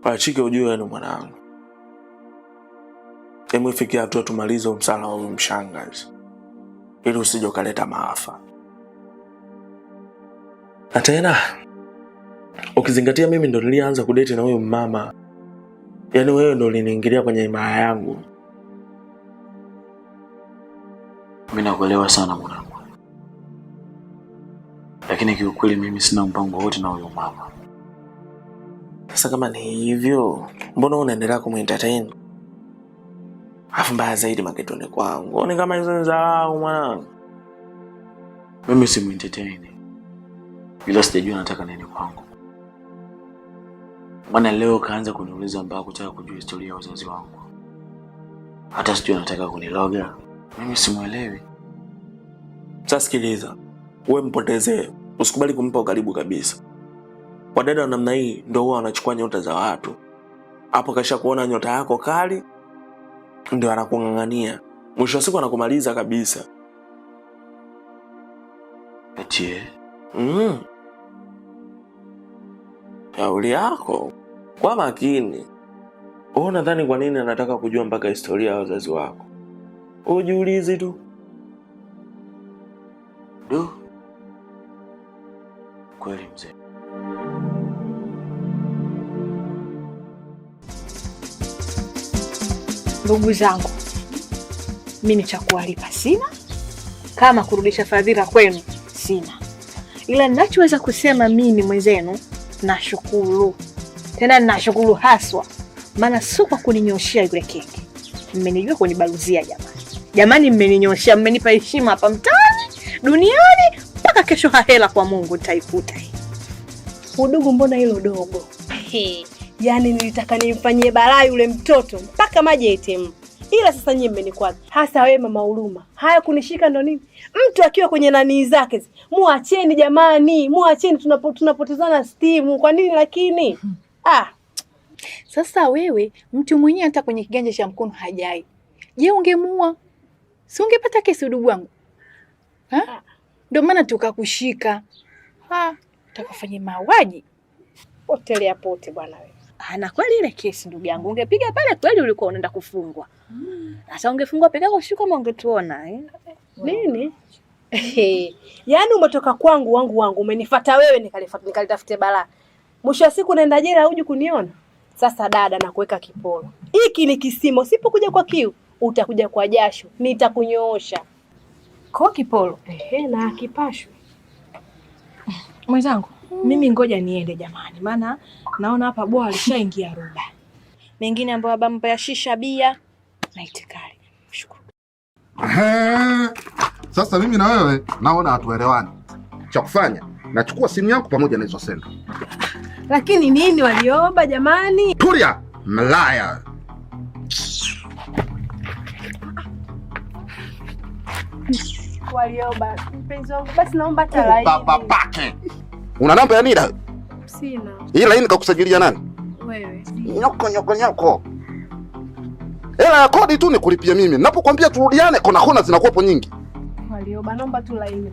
Achike ujue ni mwanangu. Hebu ifikia hatua tumalize msala wa mshangazi, ili usije ukaleta maafa. Na tena ukizingatia mimi ndo nilianza kudate na huyo mama. Yaani wewe ndo uliniingilia kwenye imaya yangu. Mimi nakuelewa sana mwanangu. Lakini kiukweli mimi sina mpango wote na huyo mama. Sasa kama ni hivyo, mbona unaendelea kumentertain? Afu mbaya zaidi maketoni kwangu. Ni kama hizo nzao mwanangu. Mimi si entertain. Ila sijajua nataka nini kwangu. Maana leo kaanza kuniuliza mpaka kutaka kujua historia ya wazazi wangu. Hata sijui nataka kuniloga. Mimi simuelewi. Sasa sikiliza. Wewe mpotezee. Usikubali kumpa ukaribu kabisa. Wadada wa namna hii ndio huwa wanachukua nyota za watu. Hapo kasha kuona nyota yako kali, ndio anakungangania. Mwisho wa siku anakumaliza kabisa. Eti Shauri yako. Kwa makini. Wewe unadhani kwa nini anataka kujua mpaka historia ya wazazi wako? Ujiulize tu. Kweli mzee. Ndugu zangu, mimi cha kuwalipa sina, kama kurudisha fadhila kwenu sina. Ila ninachoweza kusema mimi mwenzenu, nashukuru. Tena nashukuru haswa, maana sio kwa kuninyoshia yule kenge. Mmenijua kunibaluzia jamani. Jamani mmeninyoshia, mmenipa heshima hapa mtaani, duniani, mpaka kesho hahela kwa Mungu nitaikuta hii. Udugu mbona hilo dogo? Yaani nilitaka nimfanyie balaa yule mtoto mpaka maji yaitemu. Ila sasa nyinyi mmenikwaza. Hasa wewe mama Huruma. Haya kunishika ndo nini? Mtu akiwa kwenye nani zake. Muacheni jamani, muacheni tunapotezana stimu. Kwa nini lakini? Sasa wewe mtu mwenyewe hata kwenye kiganja cha mkono hajai. Je, ungemuua? Si ungepata kesi udugu wangu? Ndio maana tukakushika. Utakafanya mauaji. Potelea pote bwana wewe. Na kweli ile kesi ndugu yangu ungepiga pale kweli ulikuwa unaenda kufungwa. Sasa ungefungwa peke yako shuka kama ungetuona Nini? Yaani umetoka kwangu wangu umenifuata wewe nikalitafutie balaa. Mwisho wa siku naenda jela uje kuniona. Sasa dada na kuweka kipolo. Hiki ni kisimo, sipokuja kwa kiu, utakuja kwa jasho, nitakunyoosha. Kwa kipolo. Na kipashwe. Mwenzangu, mimi ngoja niende jamani, maana naona hapa bwana alishaingia roba. Mengine ambayo bamba ya shisha bia na itikari. Shukuru. Sasa mimi na wewe naona hatuelewani. Cha kufanya, nachukua simu yangu pamoja na hizo sendo. Lakini nini walioba jamani? Tulia, malaya. Walioba, mpenzi wangu, basi naomba talai. Baba pake. Una namba ya NIDA? Sina. Ila hii nikakusajilia nani? Wewe. Nyoko. Hela ya kodi tu nikulipia mimi. Ninapokuambia turudiane, kona zinakuwepo nyingi. Walioba, naomba tu laini.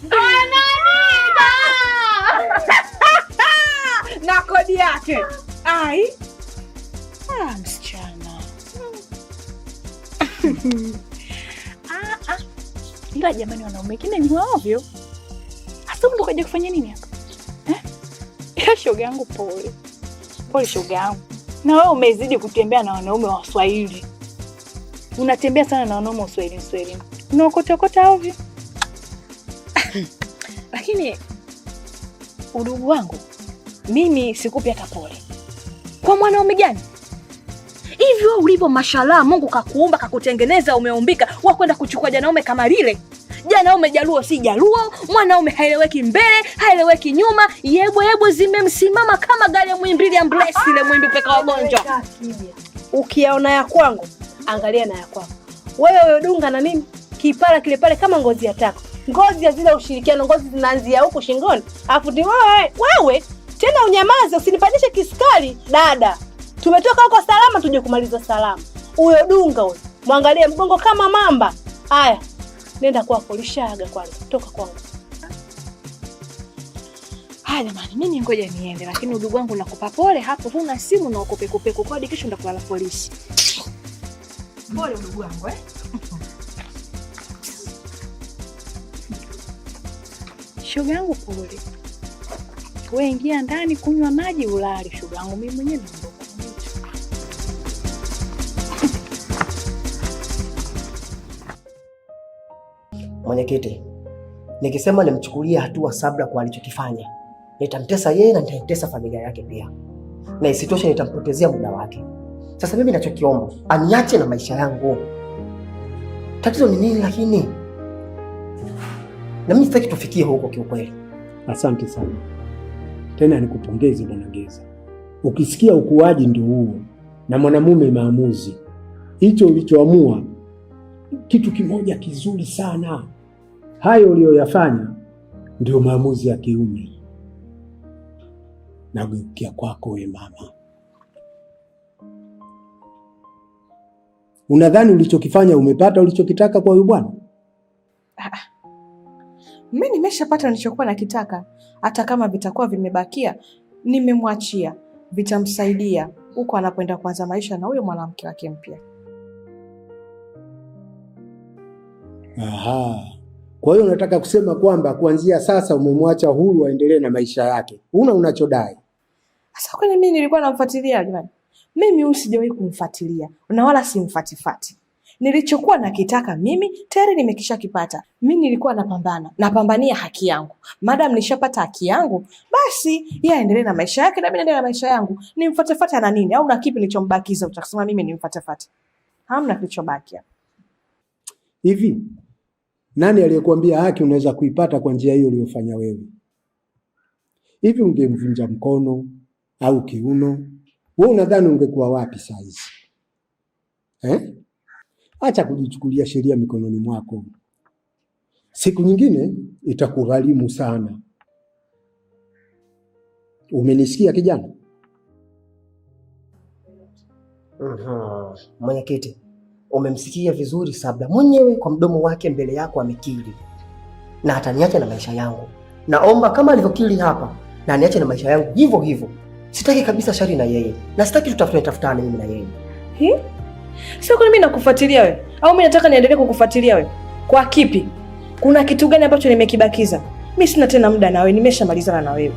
Bwana NIDA! Na kodi yake. Ai. Msichana. Ila jamani wanaume kile ni waovyo. Hasa ndo kaja kufanya nini hapa? Ila shoga yangu pole. Pole shoga yangu. Na wewe umezidi kutembea na wanaume wa Swahili. Unatembea sana na wanaume wa Swahili. Unaokota ovyo. Lakini udugu wangu, mimi sikupi hata pole. Kwa mwanaume gani? Hivyo ulivyo mashallah, Mungu kakuumba kakutengeneza, umeumbika wa kwenda kuchukua janaume kama lile. Janaume jaluo si jaluo, mwanaume haeleweki mbele, haeleweki nyuma, yebo zimemsimama kama gari ya Muhimbili ambulance ile Muhimbili peka wagonjwa. Ukiaona ya kwangu, angalia na ya kwako. Wewe dunga na nini? Kipara kile pale kama ngozi ya tako. Ngozi ya zile ushirikiano, ngozi zinaanzia huko shingoni. Afu ni wewe tena unyamaze, usinipandishe kiskali dada. Tumetoka huko salama tuje kumaliza salama. Huyo dunga huyo, muangalie mgongo kama mamba. Haya, nenda kwako, lishaga kwanza, toka kwangu. Haya jamani, mimi ngoja niende, lakini udugu wangu nakupa pole hapo, huna simu na uko pekupeku, kwa hadi kesho ndakulala polisi. Pole udugu wangu Shoga yangu pole. Wewe ingia ndani kunywa maji ulale shoga yangu, mimi mwenyewe naondoka. Mwenyekiti, nikisema nimchukulie hatua Sabra kwa alichokifanya, nitamtesa yeye na nitamtesa familia yake pia. Na isitoshe nitampotezea muda wake. Sasa mimi ninachokiomba, aniache na maisha yangu. Tatizo ni nini lakini? Na mimi sitaki tufikie huko kiukweli. Asante sana. Tena nikupongeze Bwana Geza. Ukisikia ukuaji ndio huo. Na mwanamume maamuzi. Hicho ulichoamua kitu kimoja kizuri sana. Hayo uliyoyafanya ndio maamuzi ya kiume. Nageukia kwako wewe mama. Unadhani ulichokifanya umepata ulichokitaka kwa huyu bwana? Mimi nimeshapata nilichokuwa nakitaka. Hata kama vitakuwa vimebakia, nimemwachia. Vitamsaidia huko anapoenda kuanza maisha na huyo mwanamke wake mpya. Aha. Kwa hiyo unataka kusema kwamba kuanzia sasa umemwacha huru aendelee na maisha yake. Huna unachodai. Sasa kwani mimi nilikuwa namfuatilia jamani? Mimi usijawahi kumfuatilia na wala simfatifati. Nilichokuwa nakitaka mimi tayari nimekishakipata. Mimi nilikuwa napambania haki yangu. Madam nishapata haki yangu, basi yeye aendelee na maisha yake na mimi naendelea na maisha yangu. Nimfuatifate na nini? Au na kipi nilichombakiza utakasema mimi nimfuatifate? Hamna kilichobaki. Hivi nani aliyekuambia haki unaweza kuipata kwa njia hiyo uliyofanya wewe? Hivi ungemvunja mkono au kiuno, wewe unadhani ungekuwa wapi saa hizi? Acha kujichukulia sheria mikononi mwako. Siku nyingine itakugharimu sana. Umenisikia kijana? Mwenyekiti, umemsikia vizuri Sabra mwenyewe kwa mdomo wake mbele yako amekiri. Na ataniacha na maisha yangu. Naomba kama alivyokiri hapa, na aniache na maisha yangu hivyo hivyo. Sitaki kabisa shari na yeye. Na sitaki tutafutane mimi na yeye. Sio kwa mimi nakufuatilia wewe. Au mimi nataka niendelee kukufuatilia wewe? Kwa kipi? Kuna kitu gani ambacho nimekibakiza? Mimi sina tena muda na wewe, nimeshamalizana na wewe.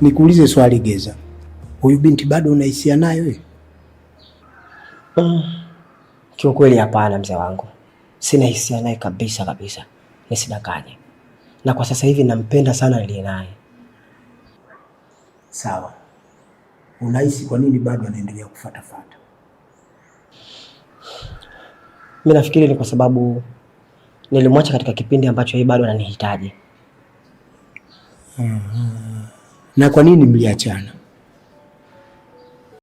Nikuulize swali Geza. Huyu binti bado unahisia naye wewe? Kiukweli hapana mzee wangu. Sina hisia naye kabisa. Nisidanganye. Na kwa sasa hivi nampenda sana niliye naye. Sawa. Unahisi kwa nini bado anaendelea kufuatafuata? Mimi nafikiri ni kwa sababu nilimwacha katika kipindi ambacho yeye bado ananihitaji. Na kwa nini mliachana?